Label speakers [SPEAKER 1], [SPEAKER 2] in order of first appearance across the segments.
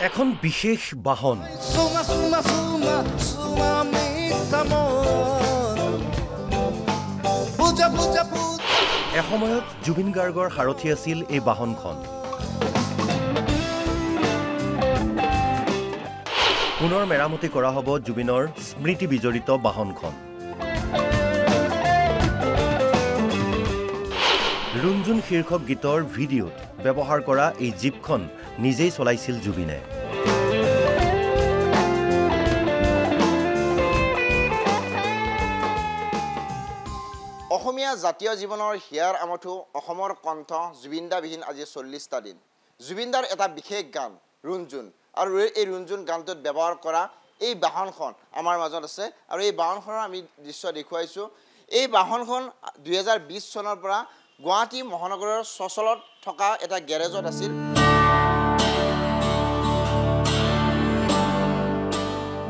[SPEAKER 1] এখন বিশেষ বাহন এসময়ত জুবিন গাৰ্গৰ সাৰথি আছিল এই বাহনখন পুনৰ মেৰামতি কৰা হ'ব জুবিনৰ স্মৃতি বিজড়িত বাহনখন ৰুণজুন শীৰ্ষক গীতৰ ভিডিঅ'ত ব্যৱহাৰ কৰা এই জিপখন নিজেই চলাইছিল জুবিনে
[SPEAKER 2] অসমীয়া জাতীয় জীৱনৰ হিয়াৰ আমঠু অসমৰ কণ্ঠ জুবিনদাবিহীন আজি 40টা দিন জুবিনদাৰ এটা বিশেষ গান ৰুণজুন আৰু এই ৰুণজুন গানটোত ব্যৱহাৰ কৰা এই বাহনখন আমাৰ মাজত আছে আৰু এই বাহনখনৰ আমি দৃশ্য দেখুৱাইছোঁ এই বাহনখন 2020 চনৰ পৰা গুৱাহাটী মহানগৰৰ চচলত থকা এটা গেৰেজত আছিল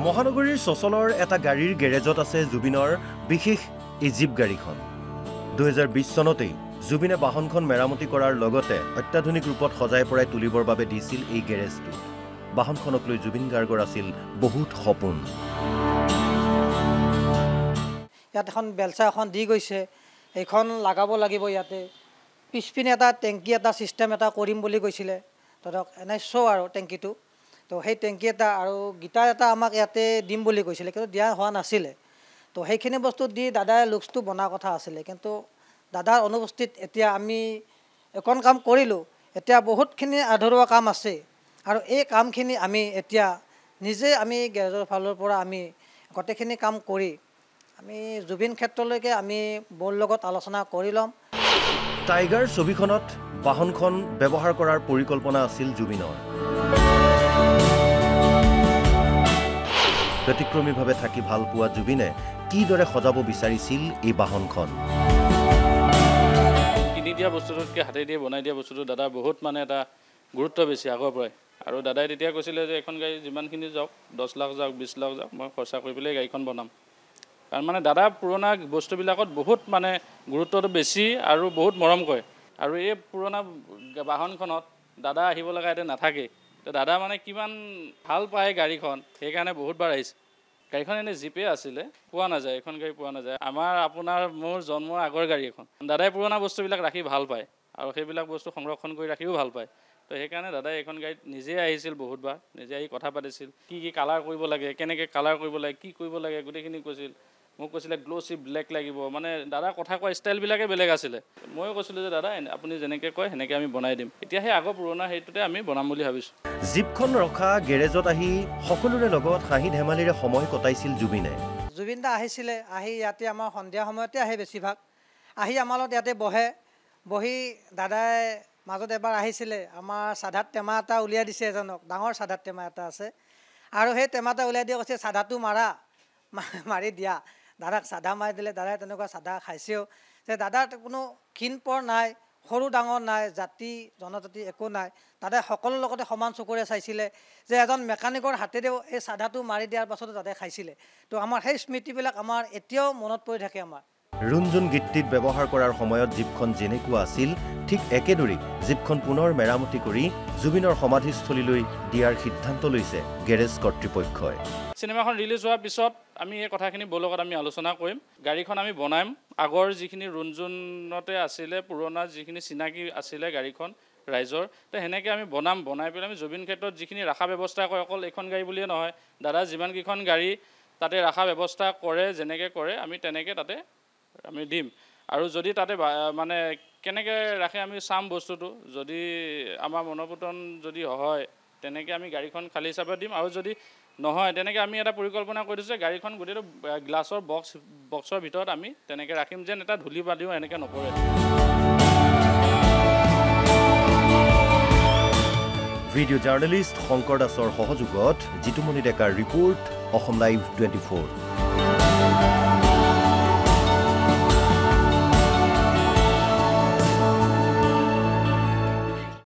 [SPEAKER 1] মহানগৰীৰ চচলৰ এটা গাড়ীৰ গেৰেজত আছে জুবিনৰ বিশেষ এই জিপ গাড়ীখন 2020 চনতেই জুবিনে বাহনখন মেৰামতি কৰাৰ লগতে অত্যাধুনিক ৰূপত সজাই পৰাই তুলিবৰ বাবে দিছিল এই গেৰেজটো বাহনখনক লৈ জুবিন গাৰ্গৰ আছিল বহুত সপোন
[SPEAKER 3] ইয়াত এখন বেলচা এখন দি গৈছে এইখন লাগাব লাগিব ইয়াতে পিছপিনে এটা টেংকি এটা সিস্টেম এটা কৰিম বুলি কৈছিলে ধৰক এনে শো আৰু টেংকিটো তো সেই টেংকি এটা আৰু গিটাৰ এটা আমাক ইয়াতে দিম বুলি কৈছিলে কিন্তু দিয়া হোৱা নাছিলে তো সেইখিনি বস্তু দি দাদাই লুকছটো বনা কথা আছিলে কিন্তু দাদাৰ অনুপস্থিত এতিয়া আমি এখন কাম কৰিলোঁ এতিয়া বহুতখিনি আধৰুৱা কাম আছে আৰু এই কামখিনি আমি এতিয়া নিজে আমি গেৰেজৰ ফালৰ পৰা আমি গোটেইখিনি কাম কৰি আমি জুবিন ক্ষেত্ৰলৈকে আমি বৰ লগত আলোচনা কৰি ল'ম
[SPEAKER 1] টাইগাৰ ছবিখনত বাহনখন ব্যৱহাৰ কৰাৰ পৰিকল্পনা আছিল জুবিনৰ ব্যতিক্ৰমীভাৱে থাকি ভাল পোৱা জুবিনে কিদৰে সজাব বিচাৰিছিল এই বাহনখন
[SPEAKER 4] কিনি দিয়া বস্তুটোতকৈ হাতে দিয়ে বনাই দিয়া বস্তুটো দাদা বহুত মানে এটা গুৰুত্ব বেছি আগৰ পৰাই আৰু দাদাই তেতিয়া কৈছিলে যে এখন গাড়ী যিমানখিনি যাওক 10 লাখ যাওক 20 লাখ যাওক মই খৰচা কৰি পেলাই গাড়ীখন বনাম কাৰণ মানে দাদা পুৰণা বস্তুবিলাকত বহুত মানে গুৰুত্বটো বেছি আৰু বহুত মৰম কৰে আৰু এই পুৰণা বাহনখনত দাদা আহিব লগা এতিয়া নাথাকে তো দাদা মানে কিমান ভাল পায় গাড়ীখন সেইকাৰণে বহুতবাৰ আহিছে গাড়ীখন এনে জিপে আছিলে পোৱা নাযায় এখন গাড়ী পোৱা নাযায় আমাৰ আপোনাৰ মোৰ জন্মৰ আগৰ গাড়ী এখন দাদাই পুৰণা বস্তুবিলাক ৰাখি ভাল পায় আৰু সেইবিলাক বস্তু সংৰক্ষণ কৰি ৰাখিও ভাল পায় তো সেইকাৰণে দাদাই এখন গাড়ীত নিজে আহিছিল বহুতবাৰ নিজে আহি কথা পাতিছিল কি কালাৰ কৰিব লাগে কেনেকৈ কালাৰ কৰিব লাগে কি কৰিব লাগে গোটেইখিনি কৈছিল মোক কৈছিলে গ্ল'চি ব্লেক লাগিব মানে দাদা কথা কোৱা ষ্টাইলবিলাকে বেলেগ আছিলে ময়ো কৈছিলোঁ যে দাদা আপুনি যেনেকৈ কয় সেনেকৈ আমি বনাই দিম এতিয়া সেই আগৰ পুৰণা সেইটোতে আমি বনাম বুলি ভাবিছোঁ
[SPEAKER 1] জিপখন ৰখা গেৰেজত আহি সকলোৰে লগত হাঁহি ধেমালিৰে সময় কটাইছিল জুবিনে
[SPEAKER 3] জুবিনদা আহিছিলে আহি ইয়াতে আমাৰ সন্ধিয়া সময়তে আহে বেছিভাগ আহি আমাৰ লগত ইয়াতে বহি দাদাই মাজত এবাৰ আহিছিলে আমাৰ চাধাত টেমা এটা উলিয়াই দিছে এজনক ডাঙৰ চাধাত টেমা এটা আছে আৰু সেই টেমাটা উলিয়াই দিয়ে কৈছে চাধাটো মাৰি দিয়া দাদাক চাধা মাৰি দিলে দাদাই তেনেকুৱা চাধা খাইছেও যে দাদাৰ কোনো ক্ষীণপৰ নাই সৰু ডাঙৰ নাই জাতি জনজাতি একো নাই দাদাই সকলোৰ লগতে সমান চকুৰে চাইছিলে যে এজন মেকানিকৰ হাতেৰেও এই চাধাটো মাৰি দিয়াৰ পাছতো দাদাই খাইছিলে তো আমাৰ সেই স্মৃতিবিলাক আমাৰ এতিয়াও মনত পৰি থাকে আমাৰ
[SPEAKER 1] ৰুণজুন গীতটিত ব্যৱহাৰ কৰাৰ সময়ত জিপখন যেনেকুৱা আছিল ঠিক একেদৰেই জিপখন পুনৰ মেৰামতি কৰি জুবিনৰ সমাধিস্থলীলৈ দিয়াৰ সিদ্ধান্ত লৈছে গেৰেজ কৰ্তৃপক্ষই
[SPEAKER 4] চিনেমাখন ৰিলিজ হোৱাৰ পিছত আমি এই কথাখিনি বৰ লগত আমি আলোচনা কৰিম গাড়ীখন আমি বনাম আগৰ যিখিনি ৰুণজুনতে আছিলে পুৰণা যিখিনি চিনাকি আছিলে গাড়ীখন ৰাইজৰ তো সেনেকৈ আমি বনাই পেলাই আমি জুবিন ক্ষেত্ৰত যিখিনি ৰাখা ব্যৱস্থা কৰে অকল এইখন গাড়ী বুলিয়ে নহয় দাদা যিমানকেইখন গাড়ী তাতে ৰাখা ব্যৱস্থা কৰে যেনেকৈ কৰে আমি তেনেকৈ তাতে আমি দিম আৰু যদি তাতে মানে কেনেকৈ ৰাখে আমি চাম বস্তুটো যদি আমাৰ মনোপুতন যদি হয় তেনেকৈ আমি গাড়ীখন খালী হিচাপে দিম আৰু যদি নহয় তেনেকৈ আমি এটা পৰিকল্পনা কৰি দিছোঁ গাড়ীখন গোটেইটো গ্লাছৰ বক্সৰ ভিতৰত আমি তেনেকৈ ৰাখিম যেন এটা ধূলি বালিও এনেকৈ নপৰে
[SPEAKER 1] ভিডিঅ' জাৰ্নেলিষ্ট শংকৰ দাসৰ সহযোগত জিতুমণি ডেকাৰ ৰিপৰ্ট অসম লাইভ 24